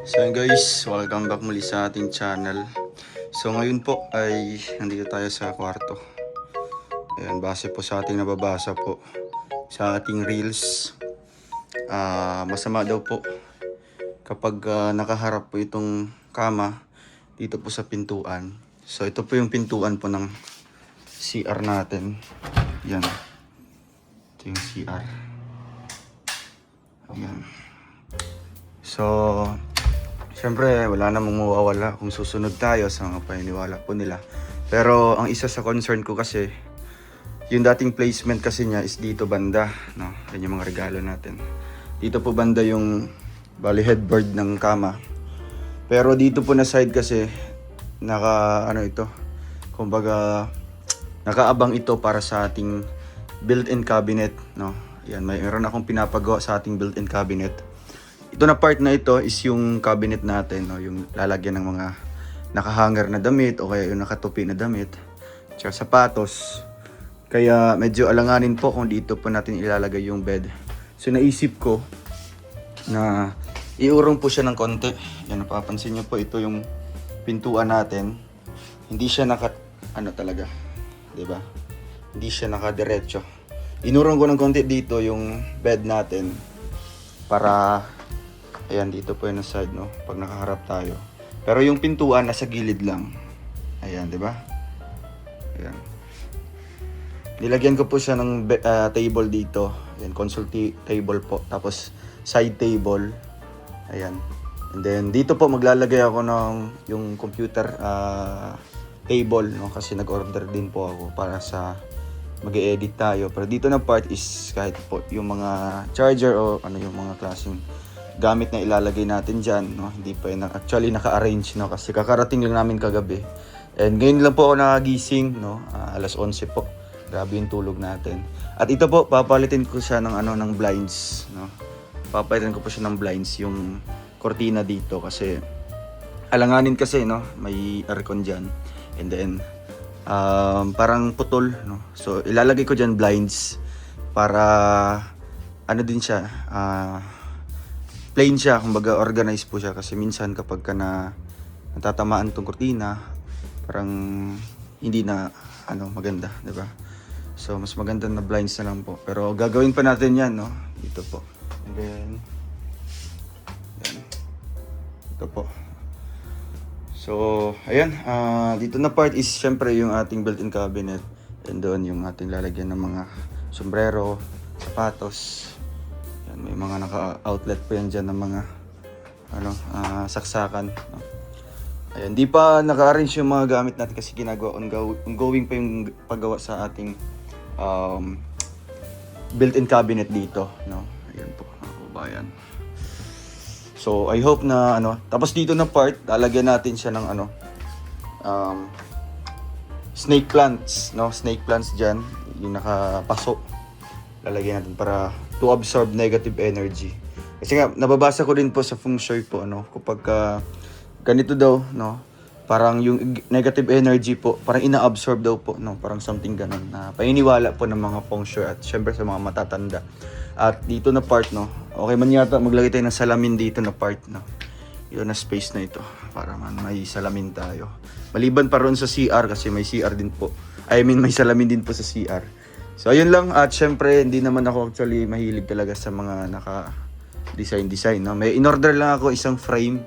So yun guys, welcome back muli sa ating channel. So ngayon po ay nandito tayo sa kwarto. Ayan, base po sa ating nababasa po sa ating reels. Masama daw po kapag nakaharap po itong kama dito po sa pintuan. So ito po yung pintuan po ng CR natin. Yan. Ito yung CR. Ayan. So siyempre, wala namang mawawala kung susunod tayo sa mga paniniwala po nila. Pero ang isa sa concern ko kasi, yung dating placement kasi niya is dito banda. No? Yan yung mga regalo natin. Dito po banda yung bali headboard ng kama. Pero dito po na side kasi, kumbaga, nakaabang ito para sa ating built-in cabinet. No? Yan, mayroon akong pinapagawa sa ating built-in cabinet. Ito na part na ito is yung cabinet natin, no? Yung lalagyan ng mga nakahanger na damit o kaya yung nakatupi na damit, tsaka sapatos. Kaya medyo alanganin po kung dito po natin ilalagay yung bed. So naisip ko na iurong po siya ng konti. Yan, napapansin nyo po, ito yung pintuan natin. Hindi siya talaga, 'di ba? Hindi siya nakadiretso. Inurong ko ng konti dito yung bed natin para ayan, dito po yung side, no? Pag nakaharap tayo. Pero yung pintuan nasa gilid lang. Ayan, di ba? Ayan. Nilagyan ko po siya ng table dito. Ayan, console table po. Tapos side table. Ayan. And then dito po maglalagay ako ng yung computer table, no? Kasi nag-order din po ako para sa mag-e-edit tayo. Pero dito na part is kahit po yung mga charger o yung mga klaseng gamit na ilalagay natin dyan, no? Hindi pa yun actually naka-arrange, no? Kasi kakarating lang namin kagabi. And ngayon lang po ako nakagising, no? Alas 11 po. Grabe yung tulog natin. At ito po, papalitin ko siya ng blinds, no? Papalitin ko po siya ng blinds, yung cortina dito. Kasi alanganin kasi, no? May aircon dyan. And then, parang putol, no? So, ilalagay ko dyan blinds para, din siya, plain siya, kumbaga organized po siya kasi minsan kapag natatamaan tong kurtina, parang hindi na maganda, 'di ba? So mas maganda na blinds na lang po. Pero gagawin pa natin 'yan, no? Dito po. And then yan. Ito po. So, ayan, dito na part is syempre yung ating built-in cabinet. And doon yung ating lalagyan ng mga sombrero, sapatos. May mga naka-outlet po yan dyan ng mga saksakan, no? Ayan, di pa naka-arrange yung mga gamit natin kasi ginagawa ongoing pa yung paggawa sa ating built-in cabinet dito, no? Ayan po, mga kabayan. So I hope na tapos dito na part lalagyan natin siya ng snake plants, no? Snake plants dyan yung nakapaso, lalagyan natin para to absorb negative energy. Kasi nga nababasa ko din po sa feng shui po, kapag ganito daw, no, parang yung negative energy po parang ina-absorb daw po, no, parang something ganun na paniniwala po ng mga feng shui at syempre sa mga matatanda. At dito na part, no, okay man yata maglagay tayo ng salamin dito na part, no, yun na space na ito para may salamin tayo. Maliban pa ron sa CR kasi may CR din po, may salamin din po sa CR. So ayun lang, at syempre hindi naman ako actually mahilig talaga sa mga naka-design, no. May in-order lang ako isang frame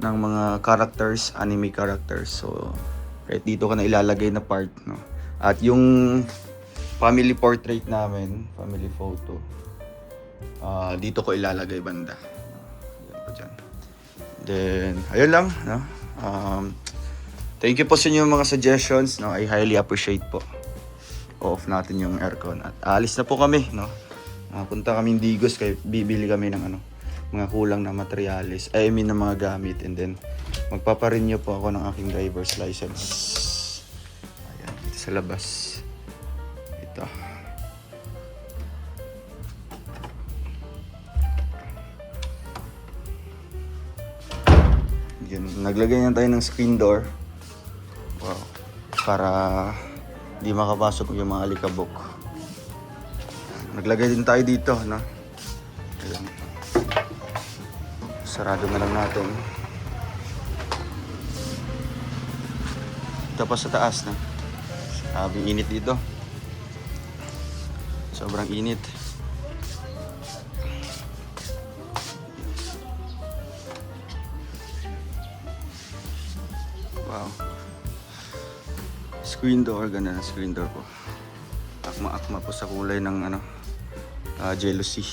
ng mga characters, anime characters. So kahit dito ka na ilalagay na part, no. At yung family portrait namin, family photo, dito ko ilalagay banda. Ayan po dyan. Then ayun lang, no. Thank you po sa inyo mga suggestions, no. I highly appreciate po. Off natin yung aircon at alis na po kami, no. Punta kaming Digos kaya bibili kami ng mga kulang na materyales, ng mga gamit, and then magpaparenew po ako ng aking driver's license. Ayan, dito sa labas. Ito. Yan, naglagay na tayo ng screen door. Wow. Para di makapasok yung mga alikabok. Naglagay din tayo dito, no? Ayan. Sarado na lang natin. Tapos sa taas na. Sabi init dito. Sobrang init. Wow. Screen door, ganda na screen door po. Akma-akma po sa kulay ng ano, jealousy.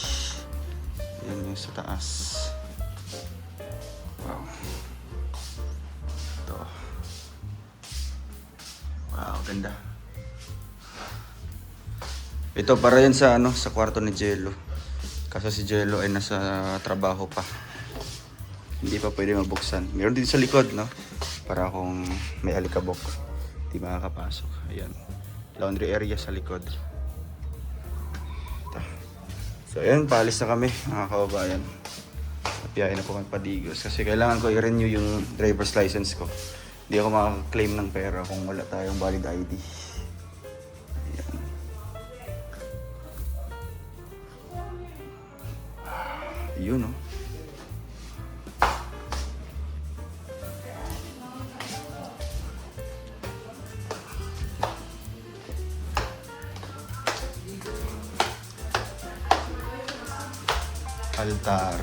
Yan yung sa taas. Wow. Ito. Wow, ganda. Ito para yan sa ano, sa kwarto ni Jello. Kasi si Jello ay nasa trabaho pa. Hindi pa pwede mabuksan. Meron din sa likod, no? Para kung may alikabok, di makakapasok. Ayan. Laundry area sa likod. Ito. So ayan, paalis na kami mga kababayan. Piyahin na po kami Padigos kasi kailangan ko i-renew yung driver's license ko. Hindi ako makaka-claim ng pera kung wala tayong valid ID. Ayan. Yun, no? Altar.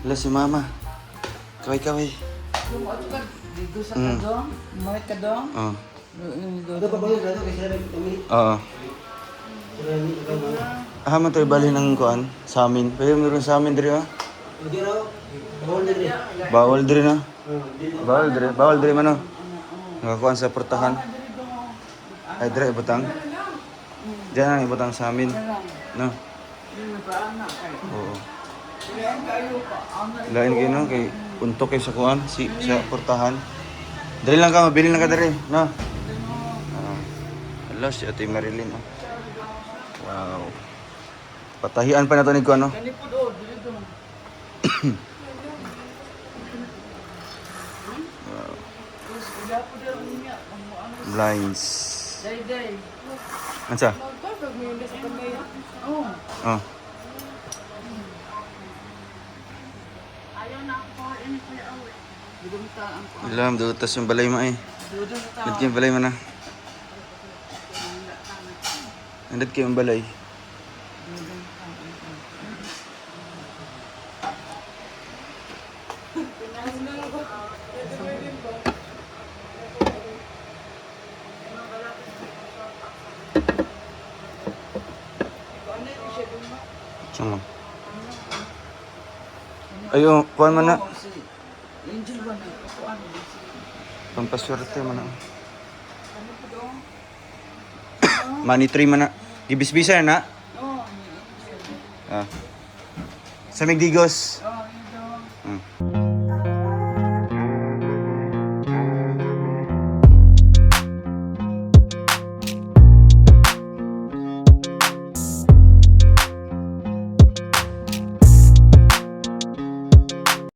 Wala si mama. Kaway-kaway. Dito sa kadong, may kadong. Oo. Dito pa ba yun? Oo. Man tayo bali ng kuan sa amin. Pero meron sa amin diri ah. Hindi raw. Bawal na rin. Bawal diri na. Bawal diri man oh. Nakakuan sa portahan. Ay diri ibutang. Diyan ang ibutang sa amin. No. Oo. Lain kayo no kay untok kayo sa kuan sa portahan. Diri lang ka mabili lang ka diri, no. Hello si Ate Marilyn oh. Wow. Patahian pa na to ni kuan no. Wow. Blinds. Ansa? Oh. Alam, dutas yung balay mo eh. Nandito yung balay mo na. Nandito yung balay. Sama. Ayo, kuhan man na. Angel ba na? Pampaswerte man na. Money tree man na. Gibisbisa na. Oo. Ah. Sa Migdigos. Oo, ito. Hmm.